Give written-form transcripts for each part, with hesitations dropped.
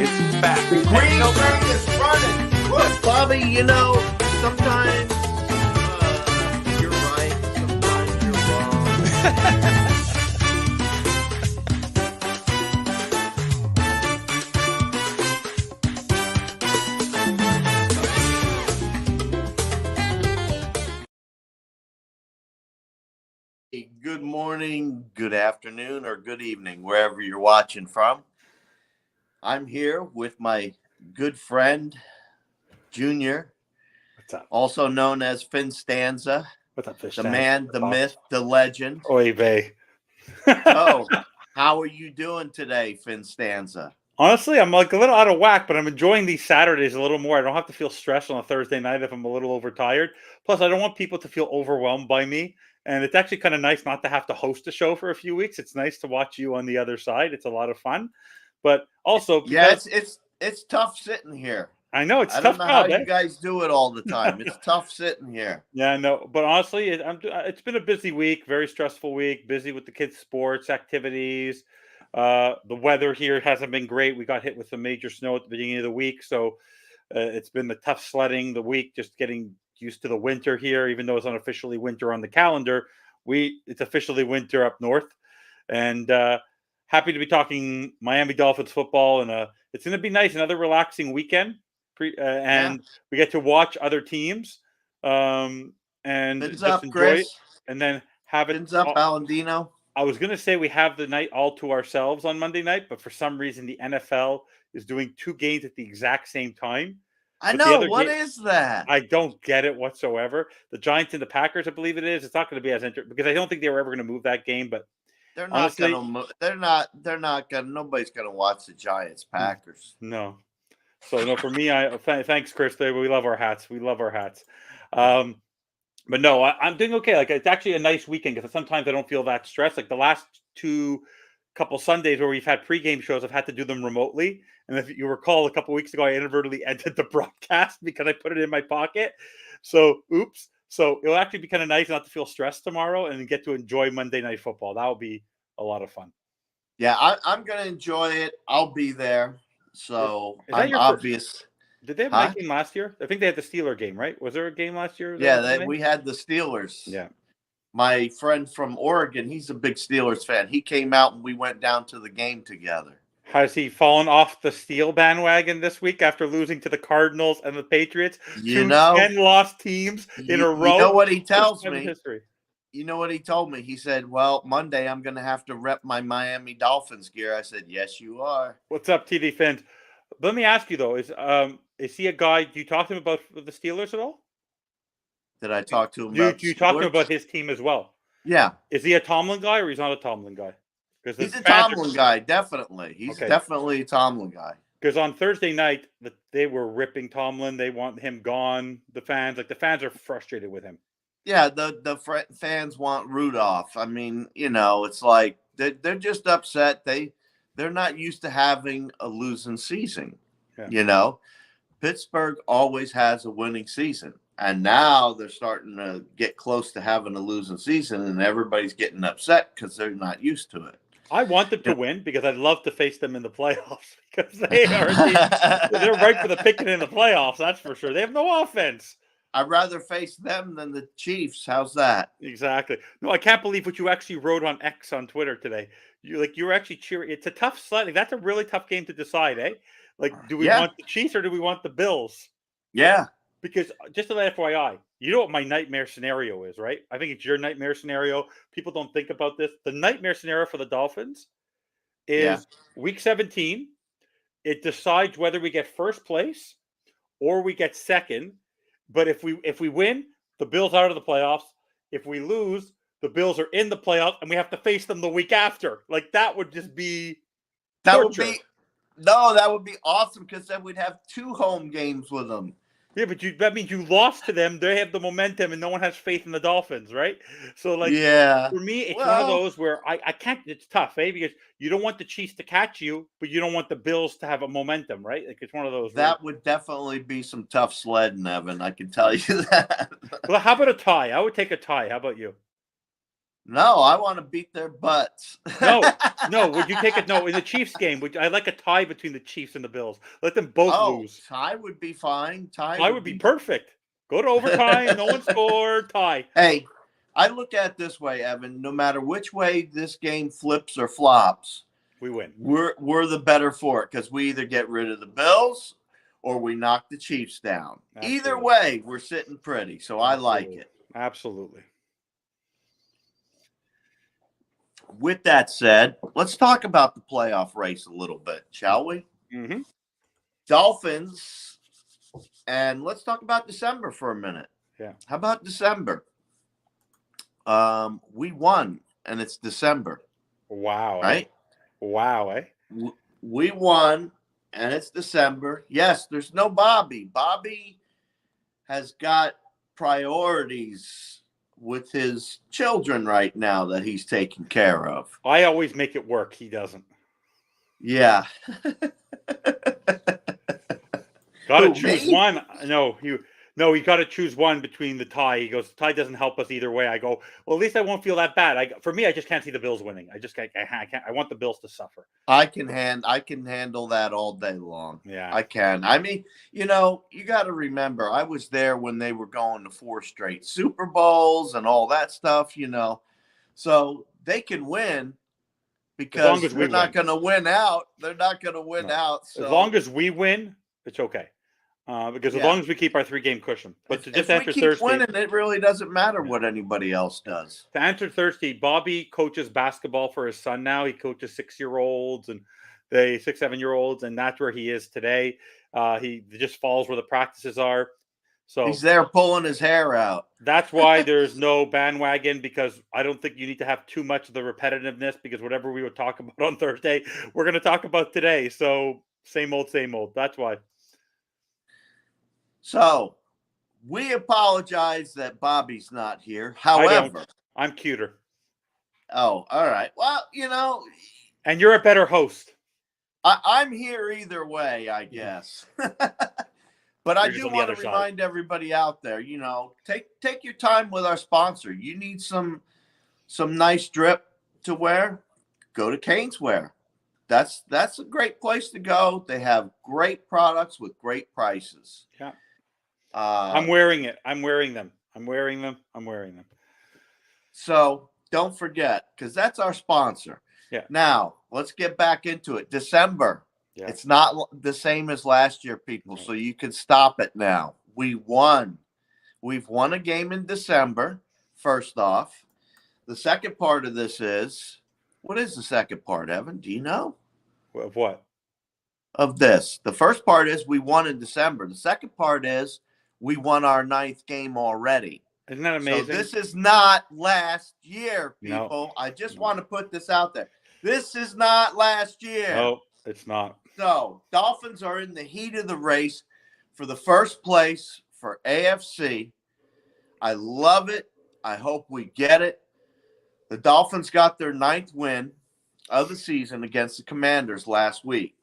It's back. The green ring is running. Bobby, sometimes you're right, sometimes you're wrong. Good morning, good afternoon, or good evening, wherever you're watching from. I'm here with my good friend, Junior, What's up? also known as FinStanza, What's up, fish? the man, the myth, the legend. Oy vey. So, how are you doing today, FinStanza? Honestly, I'm like a little out of whack, but I'm enjoying these Saturdays a little more. I don't have to feel stressed on a Thursday night if I'm a little overtired. Plus, I don't want people to feel overwhelmed by me. And it's actually kind of nice not to have to host a show for a few weeks. It's nice to watch you on the other side. It's a lot of fun. But also, because it's tough sitting here. I know it's I tough don't know now, how you guys do it all the time. It's tough sitting here. Yeah, no, but honestly, it's been a busy week, very stressful week, busy with the kids' sports activities. The weather here hasn't been great. We got hit with some major snow at the beginning of the week, so it's been a tough sledding the week, just getting used to the winter here, even though it's unofficially winter on the calendar. It's officially winter up north, and happy to be talking Miami Dolphins football, and it's going to be nice, another relaxing weekend. And we get to watch other teams and Fins just up, enjoy Chris. it, and then have it. Fins up, Alandino. I was going to say we have the night all to ourselves on Monday night, but for some reason the NFL is doing two games at the exact same time. I know. What is that? I don't get it whatsoever. The Giants and the Packers, I believe it is. It's not going to be as interesting because I don't think they were ever going to move that game. But they're not going to move. They're not going. Nobody's going to watch the Giants Packers. No. So no, for me, thanks, Chris. We love our hats. We love our hats. But no, I'm doing okay. Like, it's actually a nice weekend because sometimes I don't feel that stressed. Like the last couple Sundays where we've had pregame shows, I've had to do them remotely. And if you recall, a couple weeks ago, I inadvertently ended the broadcast because I put it in my pocket. So, oops. So it'll actually be kind of nice not to feel stressed tomorrow and get to enjoy Monday Night Football. That will be a lot of fun. Yeah, I'm going to enjoy it. I'll be there. So I'm obvious. Did they have a game last year? I think they had the Steelers game, right? Was there a game last year? Yeah, we had the Steelers. Yeah. My friend from Oregon, he's a big Steelers fan. He came out and we went down to the game together. Has he fallen off the Steel bandwagon this week after losing to the Cardinals and the Patriots? 10 lost teams in a row. You know what he tells me? You know what he told me? He said, well, Monday I'm going to have to rep my Miami Dolphins gear. I said, yes, you are. What's up, TD Fins? Let me ask you, though, is he a guy? Do you talk to him about the Steelers at all? Did I talk to him about Do you talk to him about his team as well? Yeah. Is he a Tomlin guy or he's not a Tomlin guy? He's a Tomlin guy, definitely. He's definitely a Tomlin guy. Because on Thursday night, they were ripping Tomlin. They want him gone. The fans are frustrated with him. Yeah, the fans want Rudolph. I mean, it's like they're just upset. They're not used to having a losing season. Yeah. Pittsburgh always has a winning season. And now they're starting to get close to having a losing season, and everybody's getting upset because they're not used to it. I want them to win because I'd love to face them in the playoffs because they're right for the picking in the playoffs. That's for sure. They have no offense. I'd rather face them than the Chiefs. How's that? Exactly. No, I can't believe what you actually wrote on X on Twitter today. You were actually cheering. It's a tough sledding. That's a really tough game to decide, eh? Like, do we want the Chiefs or do we want the Bills? Yeah. Because just an FYI, you know what my nightmare scenario is, right? I think it's your nightmare scenario. People don't think about this. The nightmare scenario for the Dolphins is week 17. It decides whether we get first place or we get second. But if we win, the Bills are out of the playoffs. If we lose, the Bills are in the playoffs, and we have to face them the week after. Like, that would just be torture. That would be awesome because then we'd have 2 home games with them. Yeah, but that means you lost to them. They have the momentum, and no one has faith in the Dolphins, right? So, for me, it's one of those where I can't. It's tough, eh? Because you don't want the Chiefs to catch you, but you don't want the Bills to have a momentum, right? Like, it's one of those. That would definitely be some tough sledding, Evan. I can tell you that. Well, how about a tie? I would take a tie. How about you? No, I want to beat their butts. No, no. Would you take it? No, in the Chiefs game, I like a tie between the Chiefs and the Bills. Let them both Oh, lose. tie would be fine. Tie Tie would would be be. perfect. Go to overtime. No one scored. Tie. Hey, I look at it this way, Evan. No matter which way this game flips or flops, We win. we're the better for it because we either get rid of the Bills or we knock the Chiefs down. Absolutely. Either way, we're sitting pretty. So I like it. Absolutely. With that said, let's talk about the playoff race a little bit, shall we? Mm-hmm. Dolphins, and let's talk about December for a minute. Yeah. How about December? We won, and it's December. Wow. Right? Wow. We won, and it's December. Yes, there's no Bobby. Bobby has got priorities with his children right now that he's taking care of. I always make it work. He doesn't. Yeah. Got to Who, choose me? one. No, you got to choose one between the tie. He goes, tie doesn't help us either way. I go, well, at least I won't feel that bad. For me, I just can't see the Bills winning. I just can't. I want the Bills to suffer. I can handle that all day long. Yeah, I can. I mean, you got to remember, I was there when they were going to 4 straight Super Bowls and all that stuff. So they can win because they're not going to win out. They're not going to win out. So as long as we win, it's okay. Because as long as we keep our 3-game cushion. But to just answer Thirsty, winning, it really doesn't matter what anybody else does. To answer Thirsty, Bobby coaches basketball for his son now. He coaches 6-year-olds and 6-7-year-olds, and that's where he is today. He just follows where the practices are. So he's there pulling his hair out. That's why there's no bandwagon, because I don't think you need to have too much of the repetitiveness, because whatever we would talk about on Thursday, we're going to talk about today. So same old, same old. That's why. So we apologize that Bobby's not here. However, I'm cuter. Oh, all right. Well, and you're a better host. I'm here either way, I guess. But I do want to remind everybody out there, take your time with our sponsor. You need some nice drip to wear, go to Caneswear. That's a great place to go. They have great products with great prices. Yeah. I'm wearing it. I'm wearing them. So don't forget, because that's our sponsor. Yeah. Now, let's get back into it. December. Yeah. It's not the same as last year, people, so you can stop it now. We won. We've won a game in December, first off. The second part of this is, what is the second part, Evan? Do you know? Of what? Of this. The first part is we won in December. The second part is we won our 9th game already. Isn't that amazing? So this is not last year, people. No. I just want to put this out there. This is not last year. No, it's not. So Dolphins are in the heat of the race for the first place for AFC. I love it. I hope we get it. The Dolphins got their 9th win of the season against the Commanders last week.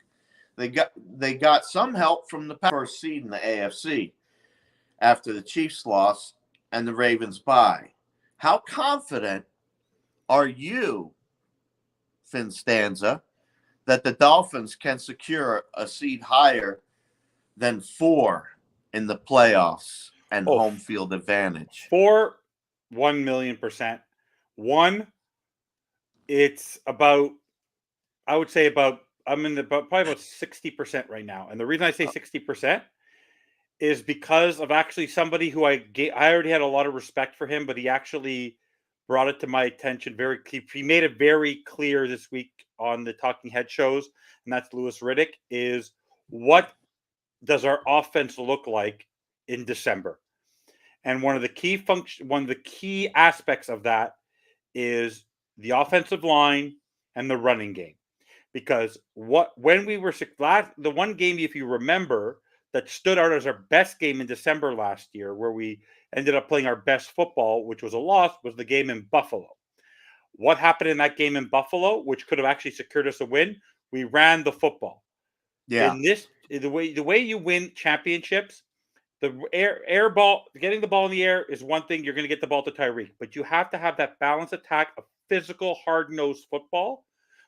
They got some help from the first seed in the AFC after the Chiefs loss and the Ravens bye. How confident are you, FinStanza, that the Dolphins can secure a seed higher than 4 in the playoffs and home field advantage? 4, 1,000,000%. 1, it's about, I would say I'm in probably about 60% right now. And the reason I say 60% is because of actually somebody who I already had a lot of respect for him, but he actually brought it to my attention he made it very clear this week on the Talking Head shows, and that's Louis Riddick, is what does our offense look like in December? And one of the key aspects of that is the offensive line and the running game. Because when we were the one game, if you remember, that stood out as our best game in December last year, where we ended up playing our best football, which was a loss, was the game in Buffalo. What happened in that game in Buffalo, which could have actually secured us a win? We ran the football. Yeah. In the way you win championships The air ball, getting the ball in the air is one thing. You're going to get the ball to Tyreek, but you have to have that balanced attack of physical, hard-nosed football,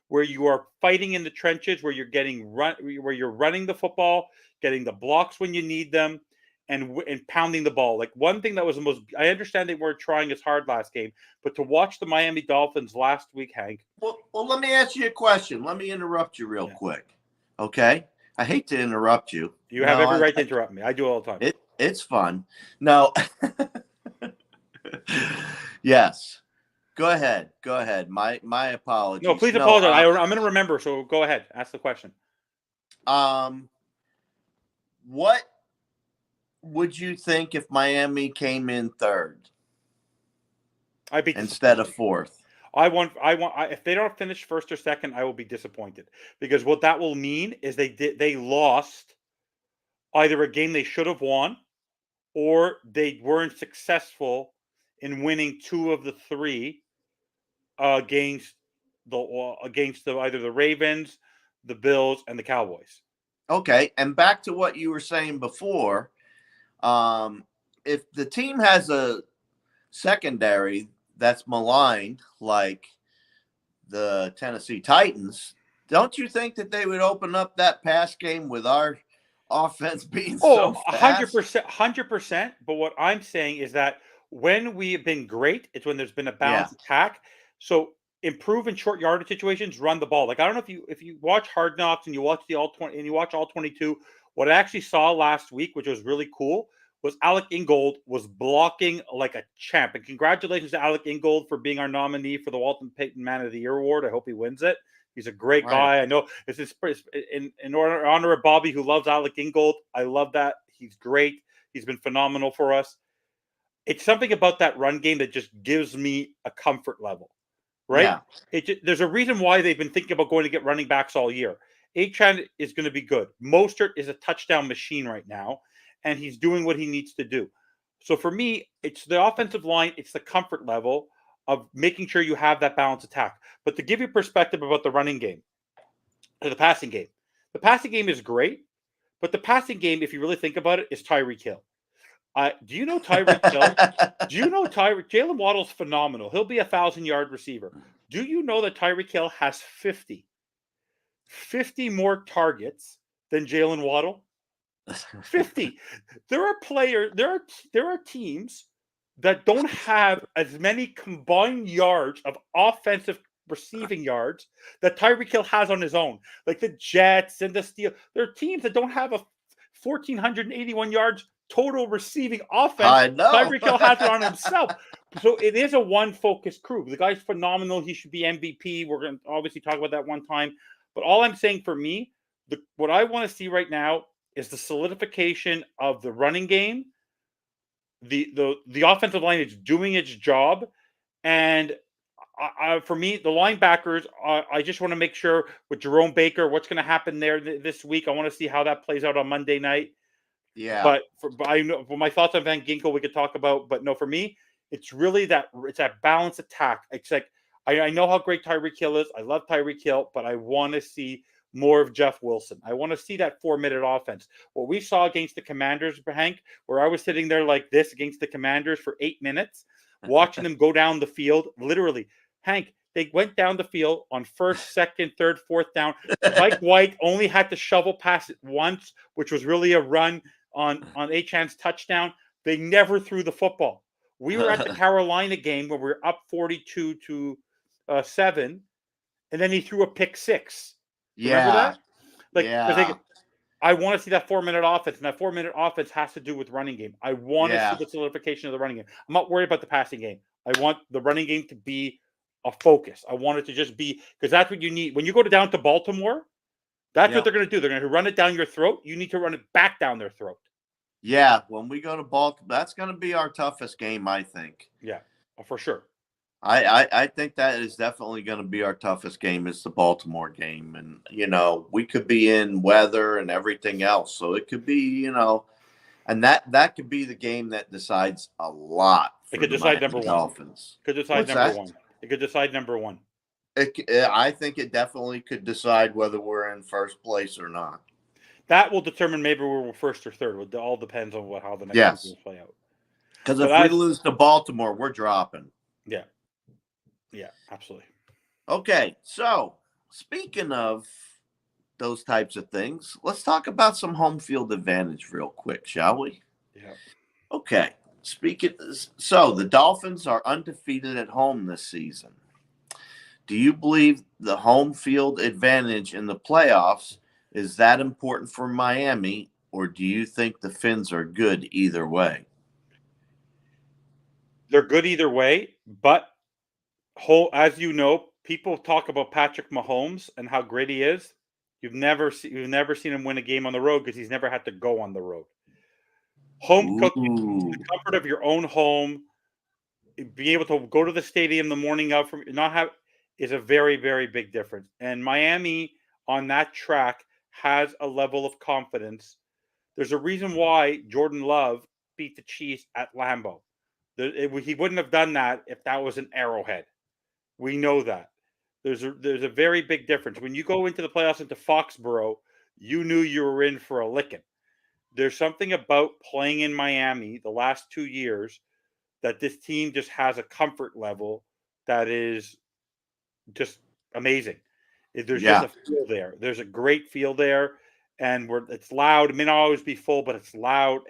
where you are fighting in the trenches, where you're running the football, getting the blocks when you need them, and pounding the ball. Like, one thing that was the most, I understand they weren't trying as hard last game, but to watch the Miami Dolphins last week, Hank. Well, let me ask you a question. Let me interrupt you real quick. Okay? I hate to interrupt you. You have every right to interrupt me. I do all the time. It's fun. No. Yes. Go ahead. My apologies. No, please apologize. I'm going to remember, so go ahead. Ask the question. What would you think if Miami came in third instead of fourth? If they don't finish first or second, I will be disappointed, because what that will mean is they lost either a game they should have won, or they weren't successful in winning 2 of the 3 against either the Ravens, the Bills, and the Cowboys. Okay, and back to what you were saying before, if the team has a secondary that's maligned like the Tennessee Titans, don't you think that they would open up that pass game with our offense being so fast? 100%. But what I'm saying is that when we have been great, it's when there's been a balanced attack. So improve in short yardage situations, run the ball. Like, I don't know if you watch Hard Knocks and you watch all 20 and you watch all 22. What I actually saw last week, which was really cool, was Alec Ingold was blocking like a champ. And congratulations to Alec Ingold for being our nominee for the Walton Payton Man of the Year award. I hope he wins it. He's a great guy. I know this is in honor of Bobby, who loves Alec Ingold. I love that. He's great. He's been phenomenal for us. It's something about that run game that just gives me a comfort level, right? Yeah. There's a reason why they've been thinking about going to get running backs all year. Achane is going to be good. Mostert is a touchdown machine right now, and he's doing what he needs to do. So for me, it's the offensive line. It's the comfort level of making sure you have that balanced attack. But to give you perspective about the running game, or the passing game is great, but the passing game, if you really think about it, is Tyreek Hill. Do you know Tyreek Hill? Do you know Jalen Waddle's phenomenal. He'll be a 1,000-yard receiver. Do you know that Tyreek Hill has 50 more targets than Jalen Waddle? 50. There are teams that don't have as many combined yards of offensive receiving yards that Tyreek Hill has on his own. Like the Jets and the Steelers. There are teams that don't have a 1,481 yards total receiving offense. I know. Tyreek Hill has it on himself. So it is a one-focused crew. The guy's phenomenal. He should be MVP. We're going to obviously talk about that one time. But all I'm saying, for me, what I want to see right now is the solidification of the running game. The offensive line is doing its job. And for me, the linebackers, I just want to make sure with Jerome Baker, what's going to happen there this week. I want to see how that plays out on Monday night. Yeah. But I know, for my thoughts on Van Ginkel, we could talk about. But no, for me, it's really that balanced attack. It's like, I know how great Tyreek Hill is. I love Tyreek Hill, but I want to see more of Jeff Wilson. I want to see that 4-minute offense. What we saw against the Commanders, Hank, where I was sitting there like this against the Commanders for 8 minutes, watching them go down the field. Literally, Hank, they went down the field on first, second, third, fourth down. Mike White only had to shovel pass it once, which was really a run on Achane's touchdown. They never threw the football. We were at the Carolina game where we were up 42-7, and then he threw a pick six. Remember that? I want to see that 4-minute offense, and that 4-minute offense has to do with running game. I want to see the solidification of the running game. I'm not worried about the passing game. I want the running game to be a focus. I want it to just be, because that's what you need. When you go down to Baltimore, that's what they're going to do. They're going to run it down your throat. You need to run it back down their throat. Yeah, when we go to Baltimore, that's going to be our toughest game, I think. Yeah, for sure. I think that is definitely going to be our toughest game, is the Baltimore game. And, we could be in weather and everything else. So it could be, and that could be the game that decides a lot. It could decide number one. Dolphins. Could decide number one. It could decide number one. I think it definitely could decide whether we're in first place or not. that will determine maybe we're first or third. It all depends on how the next 2 Yes. games play out. Because But if we lose to Baltimore, we're dropping. Yeah. Yeah, absolutely. Okay, so speaking of those types of things, let's talk about some home field advantage real quick, shall we? Yeah. Okay. So the Dolphins are undefeated at home this season. Do you believe the home field advantage in the playoffs is that important for Miami, or do you think the Fins are good either way? They're good either way, but as you know, people talk about Patrick Mahomes and how great he is. You've never seen him win a game on the road because he's never had to go on the road. Home cooking, the Ooh. comfort of your own home, being able to go to the stadium the morning of from not have is a very, very big difference. And Miami on that track has a level of confidence. There's a reason why Jordan Love beat the Chiefs at Lambeau. He wouldn't have done that if that was an Arrowhead. We know that. There's a very big difference. When you go into the playoffs into Foxborough, you knew you were in for a licking. There's something about playing in Miami the last 2 years that this team just has a comfort level that is just amazing. There's just Yeah. a feel there. There's a great feel there, and it's loud. It may not always be full, but it's loud.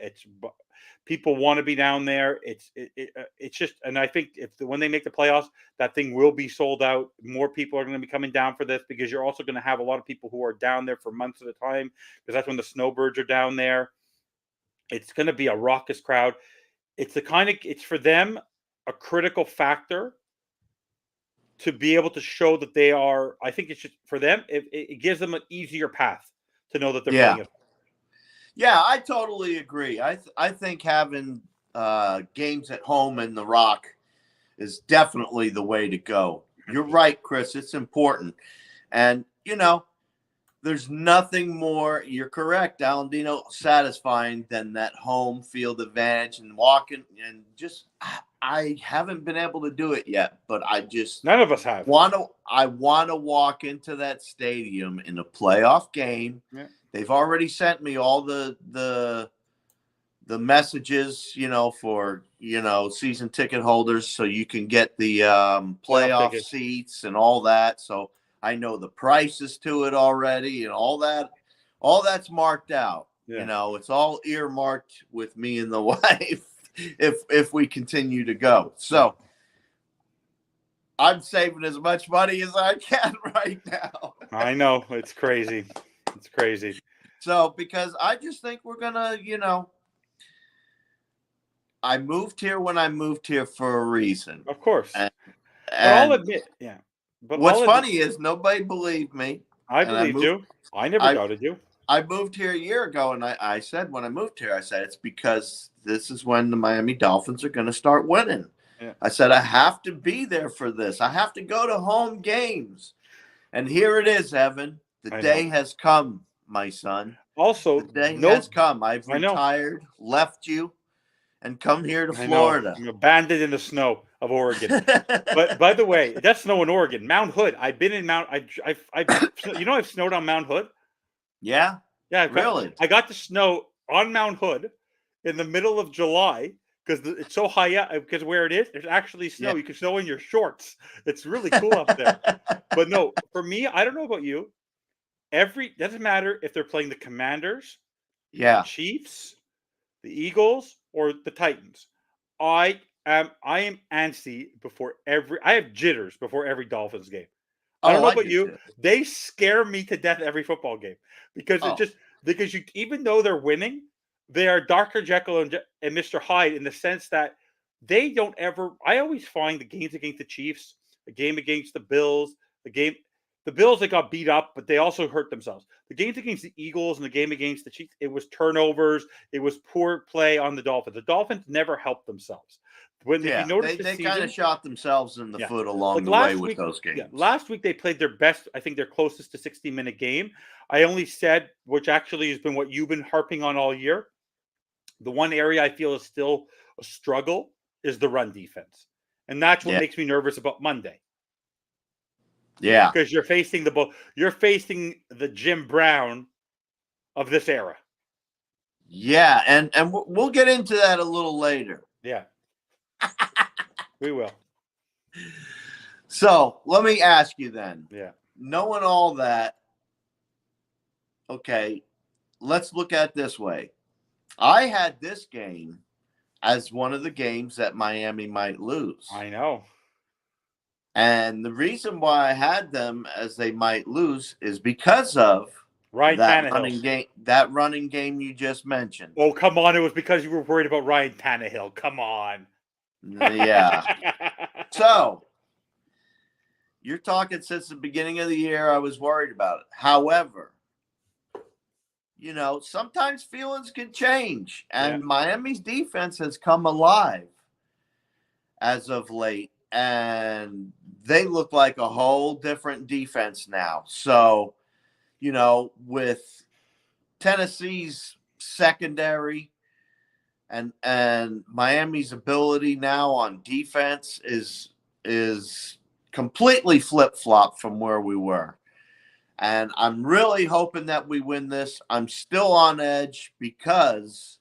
People want to be down there. It's just, and I think when they make the playoffs, that thing will be sold out. More people are going to be coming down for this because you're also going to have a lot of people who are down there for months at a time because that's when the snowbirds are down there. It's going to be a raucous crowd. It's for them a critical factor to be able to show that they are. I think it's just for them. It gives them an easier path to know that they're Yeah. playing it. Yeah, I totally agree. I think having games at home in the Rock is definitely the way to go. You're right, Chris. It's important. And, there's nothing more, you're correct, Alandino, satisfying than that home field advantage and walking. And just, I haven't been able to do it yet, but None of us have. I want to walk into that stadium in a playoff game. Yeah. They've already sent me all the messages, for season ticket holders, so you can get the playoff seats and all that. So I know the prices to it already, and all that. All that's marked out. Yeah. It's all earmarked with me and the wife if we continue to go. So I'm saving as much money as I can right now. I know. It's crazy. It's crazy. So, because I just think we're going to, I moved here when I moved here for a reason. Of course. And I'll admit, yeah. But what's funny is nobody believed me. I believed you. I never doubted you. I moved here a year ago, and I said when I moved here, I said it's because this is when the Miami Dolphins are going to start winning. Yeah. I said I have to be there for this. I have to go to home games. And here it is, Evan. The day has come, my son. Also, the day has come. I've retired, left you, and come here to Florida. I'm abandoned in the snow of Oregon. But by the way, that's snow in Oregon. Mount Hood. I've been in Mount. I've snowed on Mount Hood. Yeah. Yeah. Really? I got the snow on Mount Hood in the middle of July because it's so high up. Because where it is, there's actually snow. Yeah. You can snow in your shorts. It's really cool up there. But no, for me, I don't know about you. Doesn't matter if they're playing the Commanders, the Chiefs, the Eagles, or the Titans. I am antsy before I have jitters before every Dolphins game. I don't know about you. Too. They scare me to death every football game because because you, even though they're winning, they are Dr. Jekyll and Mr. Hyde in the sense that they don't ever. I always find the games against the Chiefs, the game against the Bills, the Bills that got beat up, but they also hurt themselves. The games against the Eagles and the game against the Chiefs, it was turnovers. It was poor play on the Dolphins. The Dolphins never helped themselves. If you notice they kind of shot themselves in the foot along the way with those games. Yeah, last week they played their best, I think their closest to 60-minute game. I only said, which actually has been what you've been harping on all year, the one area I feel is still a struggle is the run defense. And that's what makes me nervous about Monday. Yeah. Because you're facing the Jim Brown of this era. Yeah, and we'll get into that a little later. Yeah. We will. So let me ask you then. Yeah. Knowing all that, okay, let's look at it this way. I had this game as one of the games that Miami might lose. I know. And the reason why I had them as they might lose is because of Ryan that Tannehill. running game you just mentioned. Oh, come on. It was because you were worried about Ryan Tannehill. Come on. Yeah. So you're talking since the beginning of the year, I was worried about it. However, sometimes feelings can change, and Miami's defense has come alive as of late, and they look like a whole different defense now. So, with Tennessee's secondary and Miami's ability now on defense is completely flip-flop from where we were. And I'm really hoping that we win this. I'm still on edge because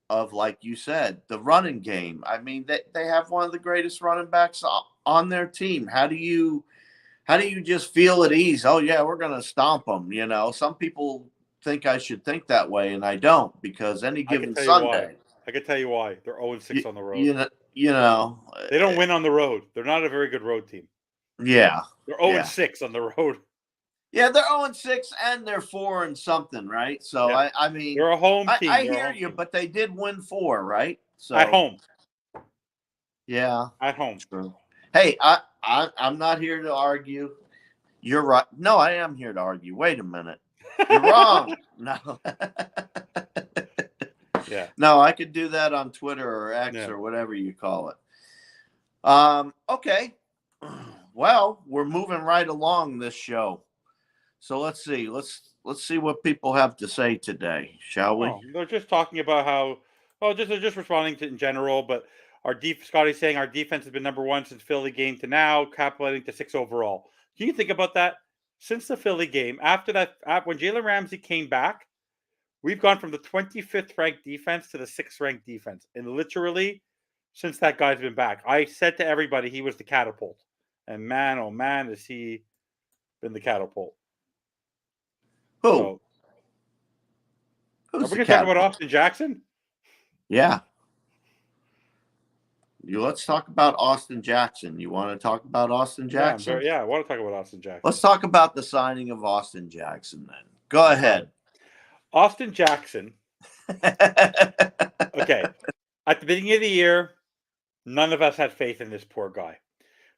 of, like you said, the running game. I mean, they have one of the greatest running backs on their team. How do you just feel at ease? Oh, yeah, we're going to stomp them. Some people think I should think that way, and I don't, because any given Sunday. I can tell you why. They're 0-6 on the road. They don't win on the road. They're not a very good road team. Yeah. They're 0-6 on the road. Yeah, they're 0-6 and they're 4 and something, right? So I mean, they're a home team. I hear you, but they did win 4, right? So at home. Yeah, at home. True. Hey, I'm not here to argue. You're right. No, I am here to argue. Wait a minute. You're wrong. No. Yeah. No, I could do that on Twitter or X or whatever you call it. Okay. Well, we're moving right along this show. So let's see. Let's see what people have to say today, shall we? Oh, they're just talking about how they're just responding to in general, but Scotty's saying our defense has been number 1 since Philly game to now, capitulating to 6 overall. Can you think about that? Since the Philly game, after that, when Jalen Ramsey came back, we've gone from the 25th ranked defense to the 6th ranked defense. And literally, since that guy's been back, I said to everybody he was the catapult. And man, oh man, has he been the catapult. Who? So, are we going to talk about Austin Jackson? Yeah. Let's talk about Austin Jackson. You want to talk about Austin Jackson? Yeah, I want to talk about Austin Jackson. Let's talk about the signing of Austin Jackson then. Go ahead. Austin Jackson. Okay. At the beginning of the year, none of us had faith in this poor guy.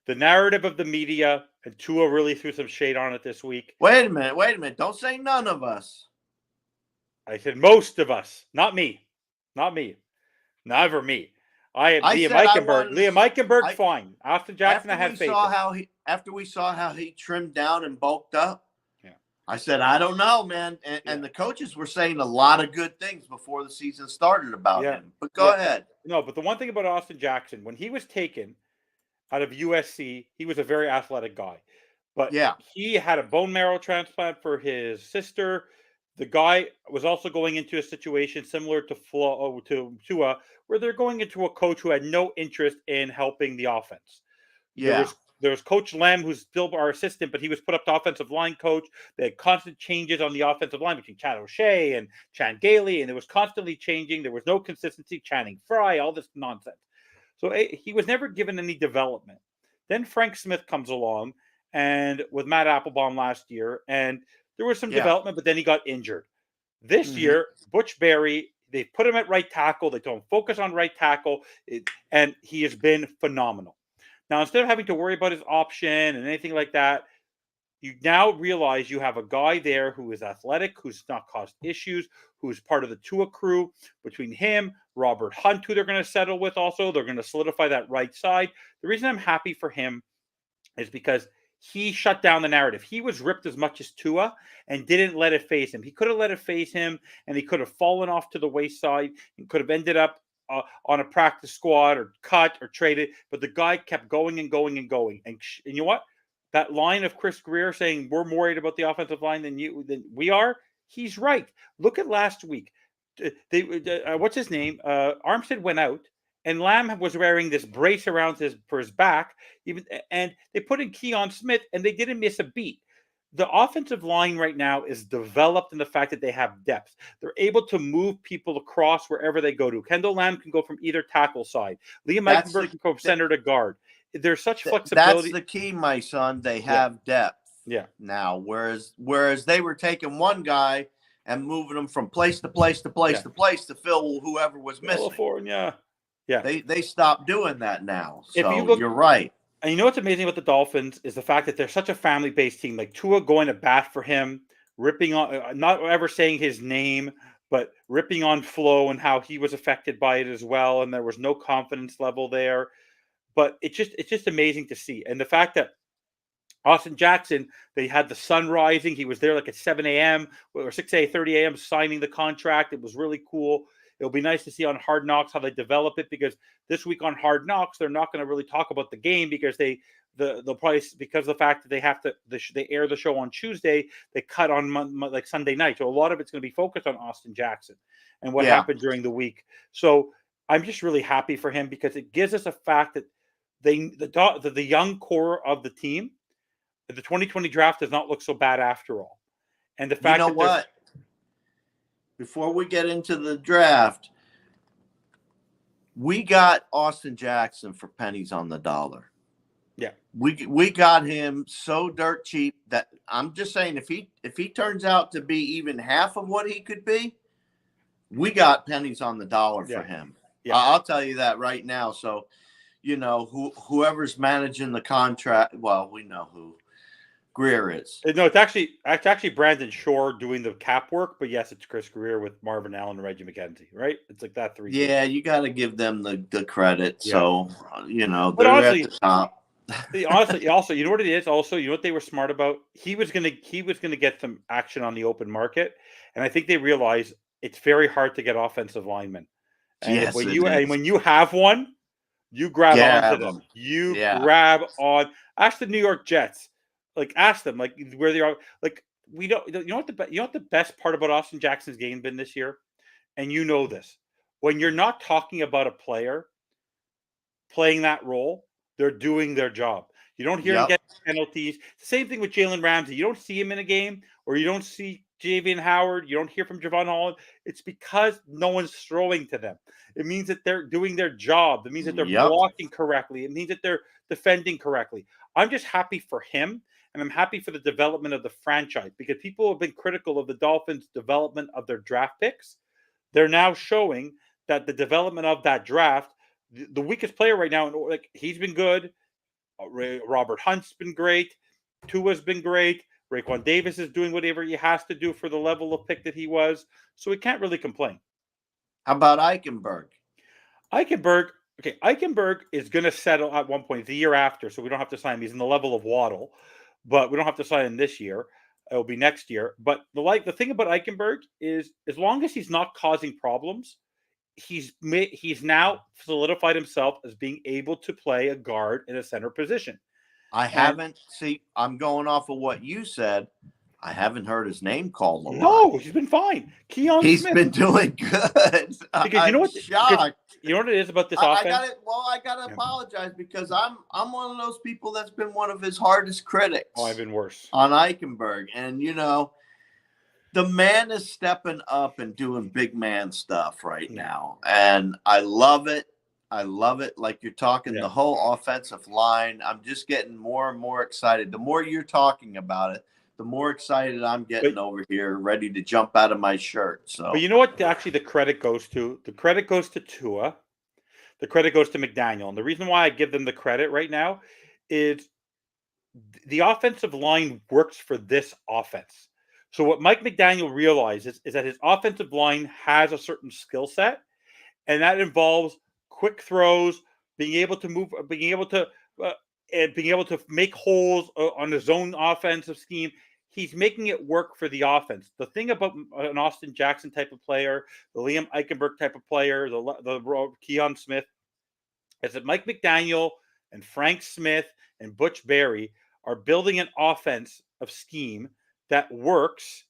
The narrative of the media, and Tua really threw some shade on it this week. Wait a minute. Don't say none of us. I said most of us. Not me. Never me. I had Liam Eichenberg. Liam Eichenberg, fine. Austin Jackson, I had faith in. After we saw how he trimmed down and bulked up, yeah, I said, I don't know, man. And the coaches were saying a lot of good things before the season started about him. But go ahead. No, but the one thing about Austin Jackson, when he was taken out of USC, he was a very athletic guy. But he had a bone marrow transplant for his sister. The guy was also going into a situation similar to Tua, where they're going into a coach who had no interest in helping the offense. Yeah. There was Coach Lem, who's still our assistant, but he was put up to offensive line coach. They had constant changes on the offensive line between Chad O'Shea and Chan Gailey, and it was constantly changing. There was no consistency. Channing Frye, all this nonsense. So he was never given any development. Then Frank Smith comes along, and with Matt Applebaum last year, and there was some development, but then he got injured. This year, Butch Berry, they put him at right tackle. They told him focus on right tackle, and he has been phenomenal. Now, instead of having to worry about his option and anything like that, you now realize you have a guy there who is athletic, who's not caused issues, who's part of the Tua crew. Between him, Robert Hunt, who they're going to settle with also, they're going to solidify that right side. The reason I'm happy for him is because he shut down the narrative. He was ripped as much as Tua and didn't let it phase him. He could have let it phase him, and he could have fallen off to the wayside and could have ended up on a practice squad or cut or traded. But the guy kept going and going and going. And you know what? That line of Chris Greer saying we're more worried about the offensive line than we are, He's right. Look at last week. They what's his name? Armstead went out, and Lamb was wearing this brace around for his back. And they put in Keon Smith, and they didn't miss a beat. The offensive line right now is developed in the fact that they have depth. They're able to move people across wherever they go to. Kendall Lamb can go from either tackle side. Liam Eichenberg can go from center to guard. There's such flexibility. That's the key, my son. They Yeah. have depth. Yeah. Now, whereas they were taking one guy and moving them from place to place to place Yeah. to place to fill whoever was missing. California. Yeah. They stopped doing that now. If So you look- you're right. And you know what's amazing about the Dolphins is the fact that they're such a family-based team. Like Tua going to bat for him, ripping on, not ever saying his name, but ripping on Flo and how he was affected by it as well. And there was no confidence level there. But it's just amazing to see. And the fact that Austin Jackson, they had the sun rising. He was there like at 7 a.m. or 6:30 a.m. signing the contract. It was really cool. It'll be nice to see on Hard Knocks how they develop it, because this week on Hard Knocks, they're not going to really talk about the game because they'll probably, because of the fact that they have to, they air the show on Tuesday, they cut on like Sunday night. So a lot of it's going to be focused on Austin Jackson and what happened during the week. So I'm just really happy for him, because it gives us a fact that the young core of the team, the 2020 draft does not look so bad after all. And the fact You know what? Before we get into the draft, we got Austin Jackson for pennies on the dollar. Yeah. We got him so dirt cheap that I'm just saying, if he turns out to be even half of what he could be, we got pennies on the dollar for him. Yeah. I'll tell you that right now. So, whoever's managing the contract, well, we know who Greer is. No, it's actually Brandon Shore doing the cap work, but yes, it's Chris Greer with Marvin Allen and Reggie McKenzie, right? It's like that three. Yeah, you got to give them the credit. Yeah. So, but they're honestly, at the top. Honestly, also, you know what it is? Also, you know what they were smart about? He was gonna get some action on the open market, and I think they realized it's very hard to get offensive linemen. And when you have one, you grab onto them. You grab on. Ask the New York Jets. Like, ask them, like, where they are. Like, we don't. You know what the best part about Austin Jackson's game been this year, and you know this, when you're not talking about a player playing that role, they're doing their job. You don't hear him get penalties. Same thing with Jalen Ramsey. You don't see him in a game, or you don't see Javian Howard. You don't hear from Javon Holland. It's because no one's throwing to them. It means that they're doing their job. It means that they're blocking correctly. It means that they're defending correctly. I'm just happy for him, and I'm happy for the development of the franchise, because people have been critical of the Dolphins' development of their draft picks. They're now showing that the development of that draft, the weakest player right now, like, he's been good. Robert Hunt's been great. Tua's been great. Raekwon Davis is doing whatever he has to do for the level of pick that he was. So we can't really complain. How about Eichenberg? Eichenberg is going to settle at one point the year after, so we don't have to sign him. He's in the level of Waddle, but we don't have to sign him this year. It'll be next year. But the thing about Eichenberg is, as long as he's not causing problems, he's now solidified himself as being able to play a guard in a center position. I'm going off of what you said. I haven't heard his name called a lot. No, he's been fine. He's been doing good. Because you know what? Shocked. You know what it is about this offense? I gotta apologize, because I'm one of those people that's been one of his hardest critics. Oh, I've been worse on Eichenberg, and the man is stepping up and doing big man stuff right now, and I love it. Like you're talking the whole offensive line. I'm just getting more and more excited. The more you're talking about it, the more excited I'm getting over here, ready to jump out of my shirt. So, but you know what? Actually, the credit goes to Tua. The credit goes to McDaniel, and the reason why I give them the credit right now is the offensive line works for this offense. So what Mike McDaniel realizes is that his offensive line has a certain skill set, and that involves quick throws, being able to move, being able to make holes on his own offensive scheme. He's making it work for the offense. The thing about an Austin Jackson type of player, the Liam Eichenberg type of player, the Keon Smith, is that Mike McDaniel and Frank Smith and Butch Berry are building an offense of scheme that works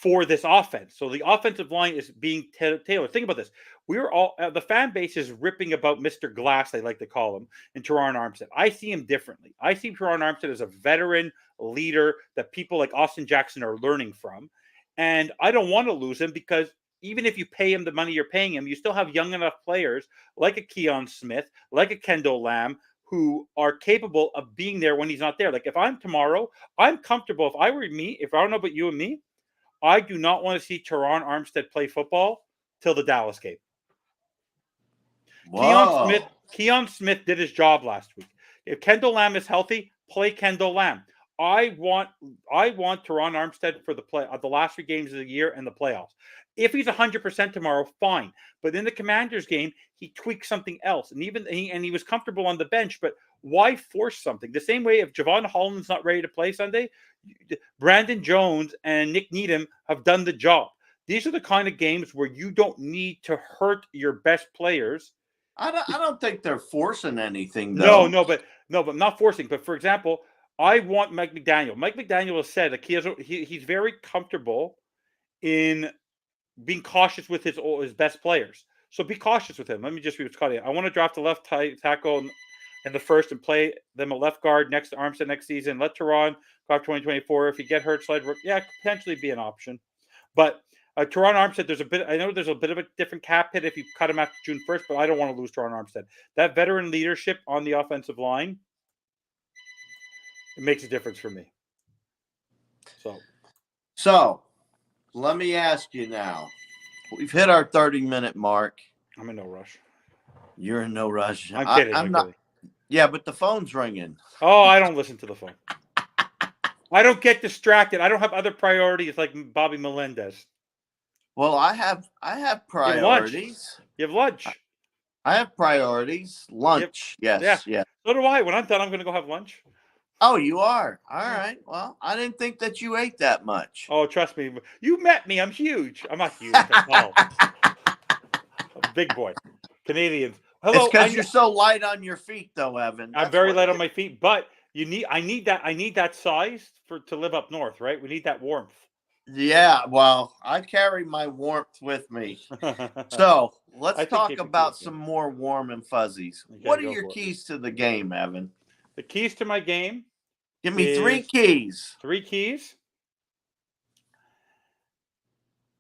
for this offense. So the offensive line is being tailored. Think about this. We're all the fan base is ripping about Mr. Glass, they like to call him, and Teron Armstead. I see him differently. I see Teron Armstead as a veteran leader that people like Austin Jackson are learning from. And I don't want to lose him because even if you pay him the money you're paying him, you still have young enough players like a Keon Smith, like a Kendall Lamb, who are capable of being there when he's not there. Like if I'm tomorrow, I'm comfortable. If I were me, if I don't know about you and me, I do not want to see Teron Armstead play football till the Dallas game. Whoa. Keon Smith did his job last week. If Kendall Lamb is healthy, play Kendall Lamb. I want Teron Armstead for the last 3 games of the year and the playoffs. If he's 100% tomorrow, fine. But in the Commanders game, he tweaked something else, and he was comfortable on the bench. But why force something? The same way, if Javon Holland's not ready to play Sunday, Brandon Jones and Nick Needham have done the job. These are the kind of games where you don't need to hurt your best players. I don't think they're forcing anything, though. No, but not forcing. But for example, I want Mike McDaniel. Mike McDaniel has said that he's very comfortable in being cautious with his best players. So be cautious with him. Let me just read what's called. I want to draft the left tackle in the first and play them a left guard next to Armstead next season. Let Teron go off 2024. If you get hurt, could potentially be an option. But Teron Armstead, I know there's a bit of a different cap hit if you cut him after June 1st, but I don't want to lose Teron Armstead. That veteran leadership on the offensive line, it makes a difference for me. So let me ask you now. We've hit our 30-minute mark. I'm in no rush. You're in no rush. I'm kidding. I'm not. Yeah, but the phone's ringing. Oh, I don't listen to the phone. I don't get distracted. I don't have other priorities like Bobby Melendez. Well, I have priorities. You have lunch. I have priorities. Lunch. Yes. Yeah. So do I. When I'm done, I'm going to go have lunch. Oh, you are? All right. Well, I didn't think that you ate that much. Oh, trust me. You met me. I'm huge. I'm not huge. I'm tall. I'm a big boy. Canadians. Hello. It's because you're so light on your feet, though, Evan. I'm very light on my feet, but I need that size to live up north, right? We need that warmth. Yeah, well, I carry my warmth with me. So let's talk about some more warm and fuzzies. Okay, what are your keys to the game, Evan? The keys to my game? Give me 3 keys. 3 keys.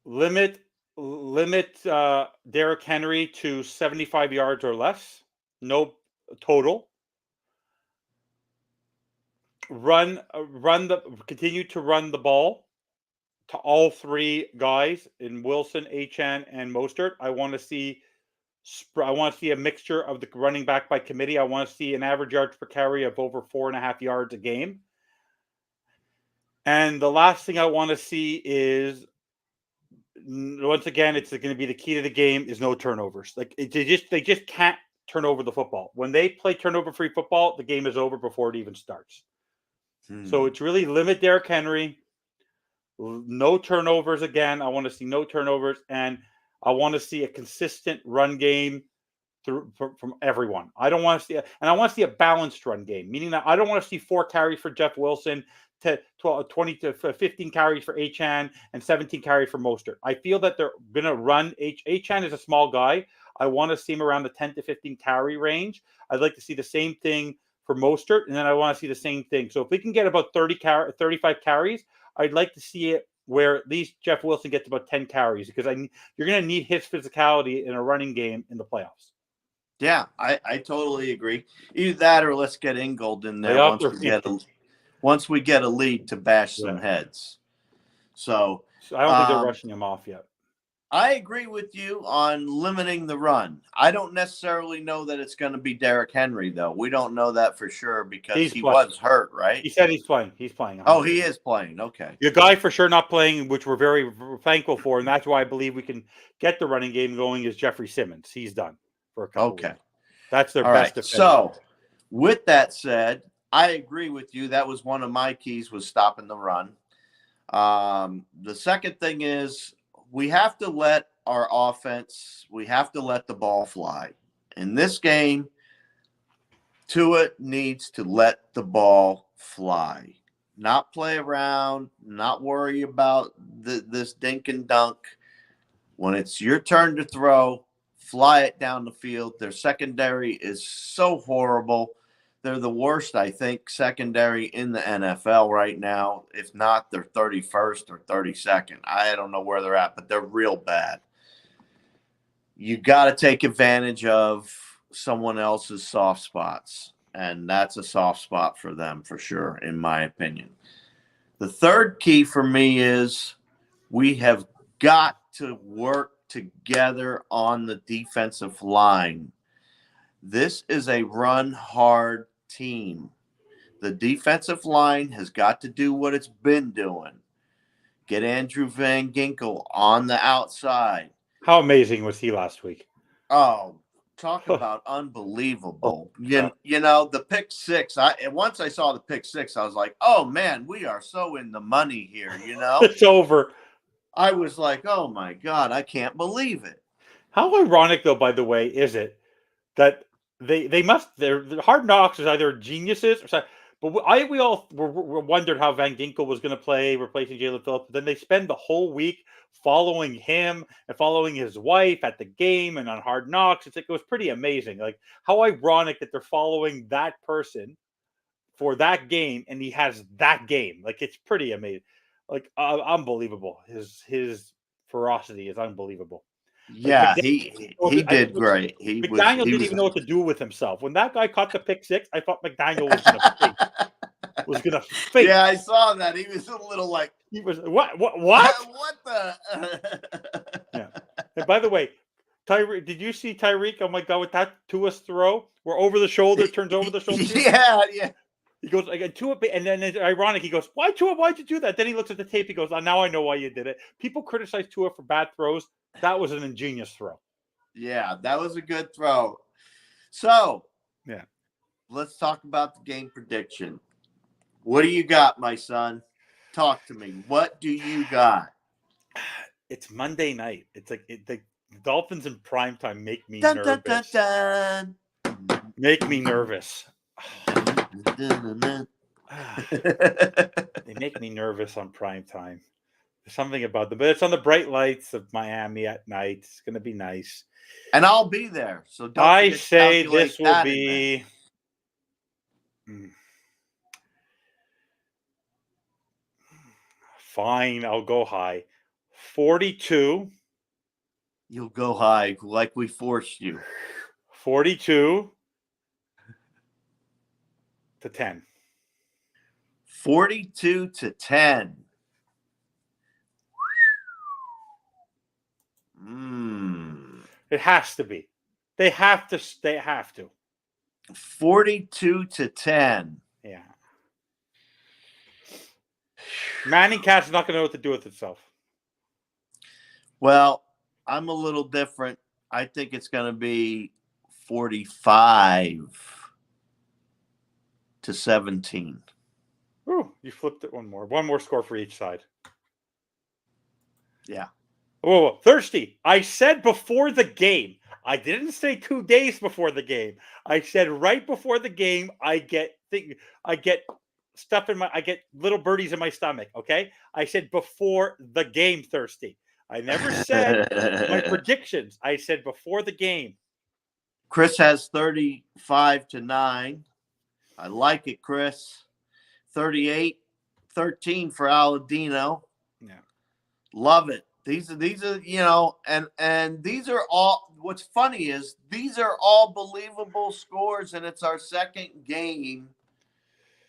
Limit Derrick Henry to 75 yards or less. No total. Continue to run the ball to all 3 guys in Wilson, Achane, and Mostert. I want to see a mixture of the running back by committee. I want to see an average yards per carry of over 4.5 yards a game. And the last thing I want to see is, once again, it's going to be the key to the game is no turnovers. Like they just can't turn over the football. When they play turnover-free football, the game is over before it even starts. So it's really limit Derrick Henry, no turnovers again. I want to see no turnovers, and I want to see a consistent run game from everyone. I don't want to see, and I want to see a balanced run game, meaning that I don't want to see 4 carries for Jeff Wilson, 20 to 15 carries for Achane, and 17 carries for Mostert. I feel that they're going to run. Achane is a small guy. I want to see him around the 10 to 15 carry range. I'd like to see the same thing for Mostert, and then I want to see the same thing. So if we can get about 35 carries, I'd like to see it where at least Jeff Wilson gets about 10 carries, because you're going to need his physicality in a running game in the playoffs. Yeah, I totally agree. Either that or let's get Ingold in there once we get a lead to bash some heads. So I don't think they're rushing him off yet. I agree with you on limiting the run. I don't necessarily know that it's going to be Derrick Henry, though. We don't know that for sure because he was hurt, right? He said he's playing. He's playing. Oh, he is playing. Okay. Your guy for sure not playing, which we're very thankful for, and that's why I believe we can get the running game going, is Jeffrey Simmons. He's done for a couple weeks. That's their best defense. So, with that said, I agree with you. That was one of my keys, was stopping the run. The second thing is, we have to let our offense, we have to let the ball fly. In this game, Tua needs to let the ball fly. not play around, not worry about this dink and dunk. When it's your turn to throw, fly it down the field. Their secondary is so horrible. They're the worst, I think, secondary in the NFL right now. If not, they're 31st or 32nd. I don't know where they're at, but they're real bad. You got to take advantage of someone else's soft spots, and that's a soft spot for them for sure, in my opinion. The third key for me is we have got to work together on the defensive line. This is a run-hard team. The defensive line has got to do what it's been doing. Get Andrew Van Ginkel on the outside. How amazing was he last week? Oh, talk about unbelievable. You know, the pick six. Once I saw the pick six, I was like, oh, man, we are so in the money here, you know? It's over. I was like, oh, my God, I can't believe it. How ironic, though, by the way, is it that their Hard Knocks is either geniuses or something. But we all wondered how Van Ginkel was going to play replacing Jalen Phillips. But then they spend the whole week following him and following his wife at the game and on Hard Knocks. It was pretty amazing. Like, how ironic that they're following that person for that game, and he has that game. Like, it's pretty amazing. Like, unbelievable. His ferocity is unbelievable. Yeah, Like, he did great. McDaniel didn't even know what to do with himself. When that guy caught the pick six, I thought McDaniel was gonna fake. Yeah, I saw that. He was a little like, he was what? what the? Yeah. And by the way, Tyreek, did you see Tyreek? Oh my God, with that Tua's throw, where over the shoulder turns over the shoulder. Yeah. He goes again, Tua, and then it's ironic. He goes, "Why Tua? Why'd you do that?" Then he looks at the tape. He goes, "Oh, now I know why you did it." People criticize Tua for bad throws. That was an ingenious throw. Yeah, that was a good throw. So, yeah, let's talk about the game prediction. What do you got, my son? Talk to me. What do you got? It's Monday night. It's like the Dolphins in primetime make me nervous. Dun. Make me nervous. They make me nervous on primetime. There's something about them, but it's on the bright lights of Miami at night. It's going to be nice. And I'll be there. So don't I say this will be fine. I'll go high. 42. You'll go high like we forced you. 42 to 10. 42 to 10. It has to be. They have to. 42 to 10. Yeah. Manning Cat's not going to know what to do with itself. Well, I'm a little different. I think it's going to be 45 to 17. Ooh, you flipped it one more. One more score for each side. Yeah. Whoa, thirsty. I said before the game. I didn't say 2 days before the game. I said right before the game. I get stuff in I get little birdies in my stomach. Okay. I said before the game, thirsty. I never said my predictions. I said before the game. Chris has 35 to 9. I like it, Chris. 38-13 for Aladino. Yeah. Love it. These are, you know, and these are all, what's funny is these are all believable scores, and it's our second game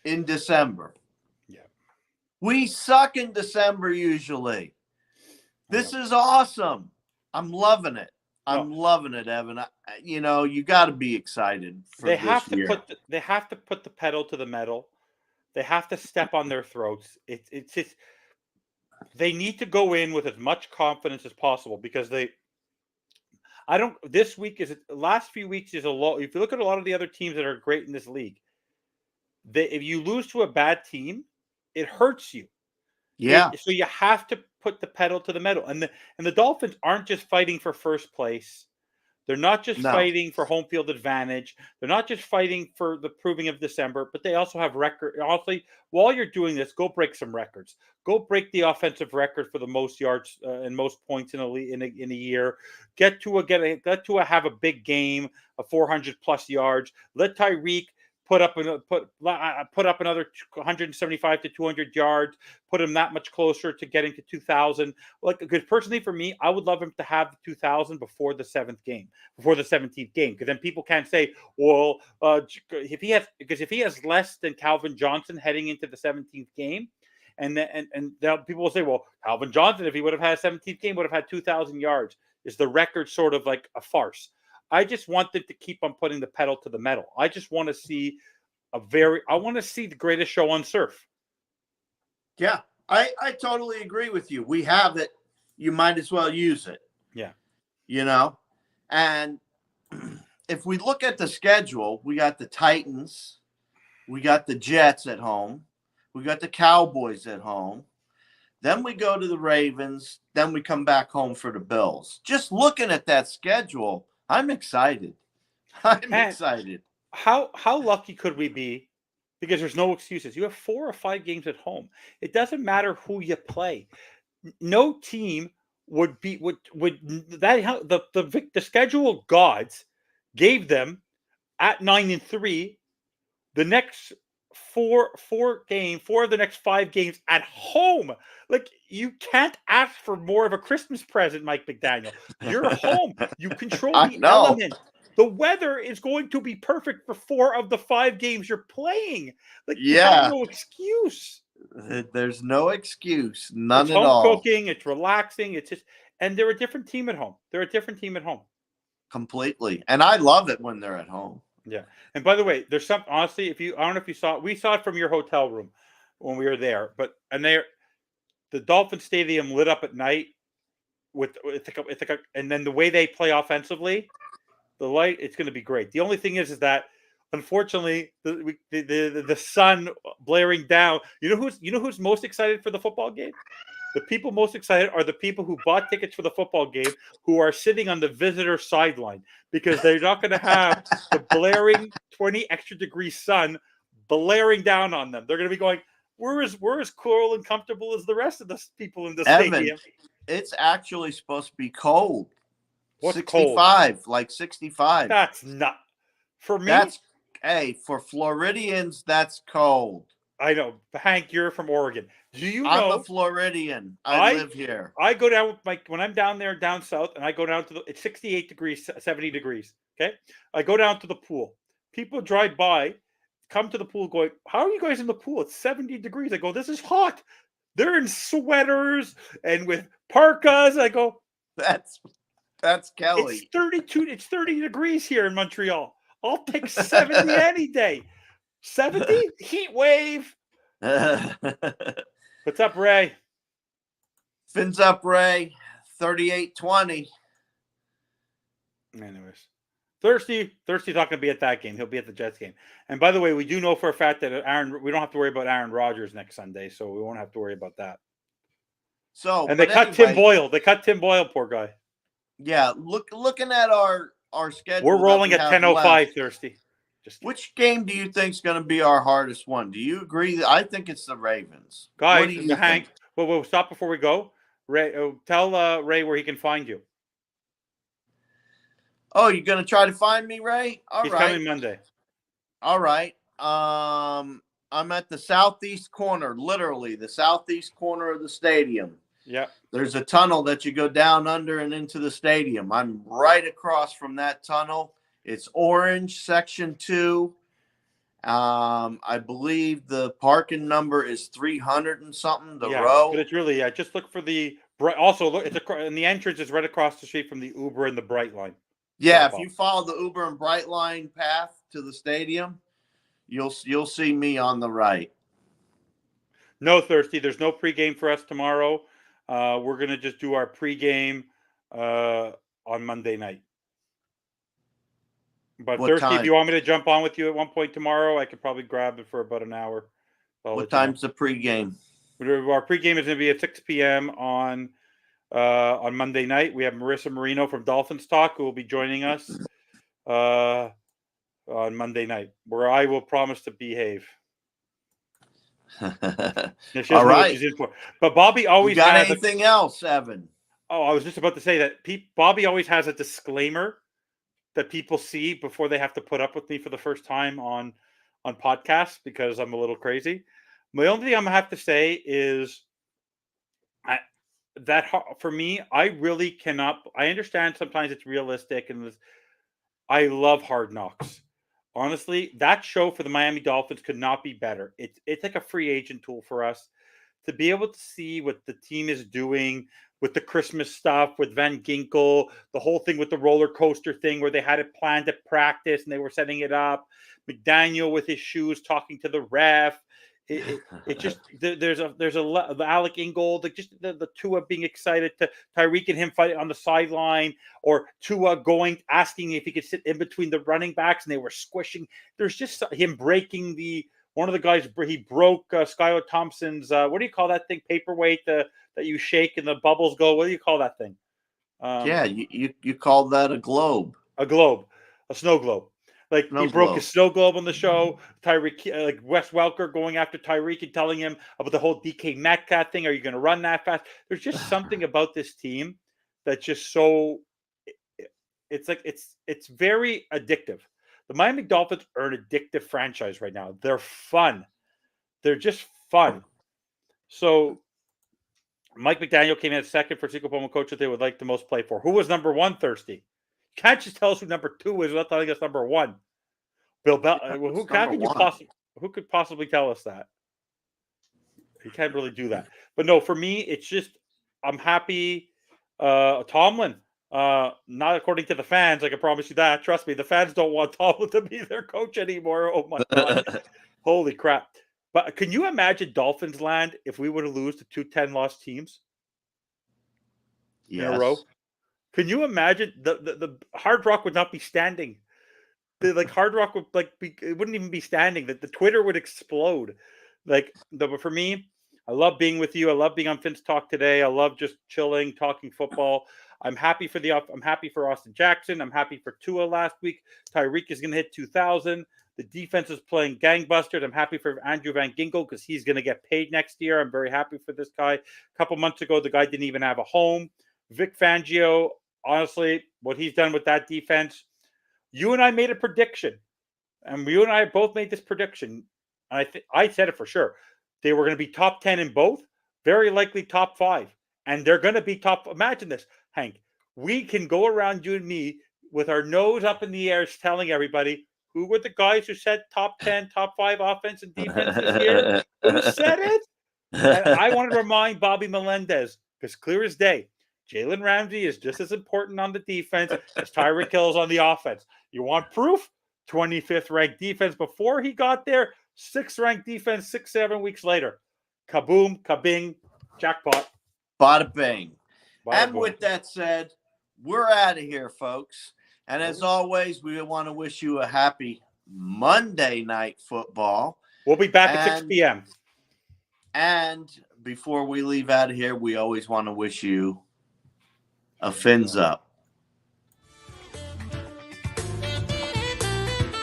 in December. Yeah. We suck in December usually. This is awesome. I'm loving it. I'm loving it, Evan. You know, you got to be excited for they this have to year. they have to put the pedal to the metal. They have to step on their throats. It's they need to go in with as much confidence as possible because this week last few weeks is a low. If you look at a lot of the other teams that are great in this league, if you lose to a bad team, it hurts you. Yeah. So you have to put the pedal to the metal. And the Dolphins aren't just fighting for first place. They're not just No. fighting for home field advantage. They're not just fighting for the proving of December, but they also have record. Also, while you're doing this, go break some records. Go break the offensive record for the most yards and most points in a year. Get to have a big game of 400 plus yards. Let Tyreek put up another 175 to 200 yards. Put him that much closer to getting to 2,000. Like, because personally for me, I would love him to have the 2,000 before the 17th game, because then people can't say, well, if he has less than Calvin Johnson heading into the 17th game, and people will say, well, Calvin Johnson, if he would have had a 17th game, would have had 2,000 yards. Is the record sort of like a farce? I just want them to keep on putting the pedal to the metal. I just want to see the greatest show on surf. Yeah, I totally agree with you. We have it. You might as well use it. Yeah. And if we look at the schedule, we got the Titans, we got the Jets at home, we got the Cowboys at home. Then we go to the Ravens. Then we come back home for the Bills. Just looking at that schedule, I'm excited. Excited. How lucky could we be? Because there's no excuses. You have 4 or 5 games at home. It doesn't matter who you play. No team would the schedule gods gave them at 9-3 the next 4 of the next 5 games at home. Like, you can't ask for more of a Christmas present, Mike McDaniel. You're home. You control the element. The weather is going to be perfect for 4 of the 5 games you're playing. Like, you have no excuse. There's no excuse. None it's at home all. Cooking. It's relaxing. It's just, and they're a different team at home. Completely. And I love it when they're at home. Yeah. And by the way, there's some, honestly, I don't know if you saw it. We saw it from your hotel room when we were there, the Dolphin Stadium lit up at night and then the way they play offensively, the light, it's going to be great. The only thing is that unfortunately the sun blaring down. You know who's most excited for the football game? The people most excited are the people who bought tickets for the football game, who are sitting on the visitor sideline, because they're not going to have the blaring 20 extra degree sun blaring down on them. They're going to be going, we're as cool and comfortable as the rest of the people in the stadium. It's actually supposed to be cold. What's 65, cold? like 65. That's not for me. For Floridians, that's cold. I know. Hank, you're from Oregon. Do you know? I'm a Floridian. I live here. I go down with when I'm down there down south, and I go down to it's 68 degrees, 70 degrees. Okay. I go down to the pool. People drive by, come to the pool going, how are you guys in the pool? It's 70 degrees. I go, this is hot. They're in sweaters and with parkas. I go, that's Kelly. It's 32. It's 30 degrees here in Montreal. I'll take 70 any day. 70 heat wave. What's up, Ray? Fins up, Ray. 38-20. Anyways, Thirsty's not going to be at that game. He'll be at the Jets game. And by the way, we do know for a fact that we don't have to worry about Aaron Rodgers next Sunday, so we won't have to worry about that. And they cut Tim Boyle. They cut Tim Boyle, poor guy. Yeah, looking at our schedule. We're rolling at 10:05, Thirsty. Which game do you think is going to be our hardest one? Do you agree? I think it's the Ravens. Guys, Hank, we'll stop before we go. Ray, tell Ray where he can find you. Oh, you're going to try to find me, Ray? He's coming Monday. All right. I'm at the southeast corner, literally the southeast corner of the stadium. Yeah. There's a tunnel that you go down under and into the stadium. I'm right across from that tunnel. It's orange, section 2. I believe the parking number is 300 and something. The row. But it's really just look for the bright. Also, look, and the entrance is right across the street from the Uber and the Brightline. Yeah, if you follow the Uber and Brightline path to the stadium, you'll see me on the right. No, Thirsty. There's no pregame for us tomorrow. We're gonna just do our pregame on Monday night. But What Thirsty, time? if you want me to jump on with you at one point tomorrow, I could probably grab it for about an hour. What time's the pregame? Our pregame is going to be at 6 p.m. on On Monday night, we have Marissa Marino from Dolphins Talk who will be joining us on Monday night, where I will promise to behave. She doesn't know what she's in for. But Bobby always got has anything else, Evan? Oh, I was just about to say that Bobby always has a disclaimer that people see before they have to put up with me for the first time on podcasts because I'm a little crazy. My only thing I'm gonna have to say is for me, I really cannot. I understand sometimes it's realistic, and I love Hard Knocks. Honestly, that show for the Miami Dolphins could not be better. It's like a free agent tool for us to be able to see what the team is doing with the Christmas stuff, with Van Ginkel, the whole thing with the roller coaster thing where they had it planned at practice and they were setting it up. McDaniel with his shoes talking to the ref. It just there's a Alec Ingold, like just the Tua being excited to Tyreek and him fighting on the sideline, or Tua asking if he could sit in between the running backs and they were squishing. There's just him breaking one of the guys. He broke Skylar Thompson's what do you call that thing? Paperweight that you shake and the bubbles go. What do you call that thing? You called that a globe. A globe, a snow globe. Like he broke his snow globe on the show. Tyreek, like Wes Welker going after Tyreek and telling him about the whole DK Metcalf thing. Are you going to run that fast? There's just something about this team that's just so. It's like it's very addictive. The Miami Dolphins are an addictive franchise right now. They're fun. They're just fun. So Mike McDaniel came in at second for Sequel Bowman coach that they would like the most play for. Who was number one, Thirsty? Can't just tell us who number two is without telling us number one. Bill Bell. Who could possibly tell us that? You can't really do that. But no, for me, it's just I'm happy. Tomlin, not according to the fans. I can promise you that. Trust me, the fans don't want Tomlin to be their coach anymore. Oh my god, holy crap! But can you imagine Dolphins land if we were to lose to 2 10-loss teams in a row? Can you imagine the Hard Rock would not be standing? Hard Rock would it wouldn't even be standing. That the Twitter would explode. But for me, I love being with you. I love being on Fin's Talk today. I love just chilling, talking football. I'm happy for Austin Jackson. I'm happy for Tua last week. Tyreek is going to hit 2,000. The defense is playing gangbusters. I'm happy for Andrew Van Ginkel because he's going to get paid next year. I'm very happy for this guy. A couple months ago, the guy didn't even have a home. Vic Fangio, honestly, what he's done with that defense. You and I made a prediction, and you and I both made this prediction. And I said it for sure. They were going to be top 10 in both, very likely top 5. And they're going to be top. Imagine this, Hank. We can go around, you and me, with our nose up in the air telling everybody, who were the guys who said top 10, top 5 offense and defense this year? Who said it? And I want to remind Bobby Melendez, because clear as day, Jalen Ramsey is just as important on the defense as Tyreek Hill is on the offense. You want proof? 25th ranked defense before he got there, 6th ranked defense 6-7 weeks later. Kaboom, kabing, jackpot. Bada bing. Bada and boom. With that said, we're out of here, folks. And as always, we want to wish you a happy Monday Night Football. We'll be back at 6 p.m. And before we leave out of here, we always want to wish you a fins up.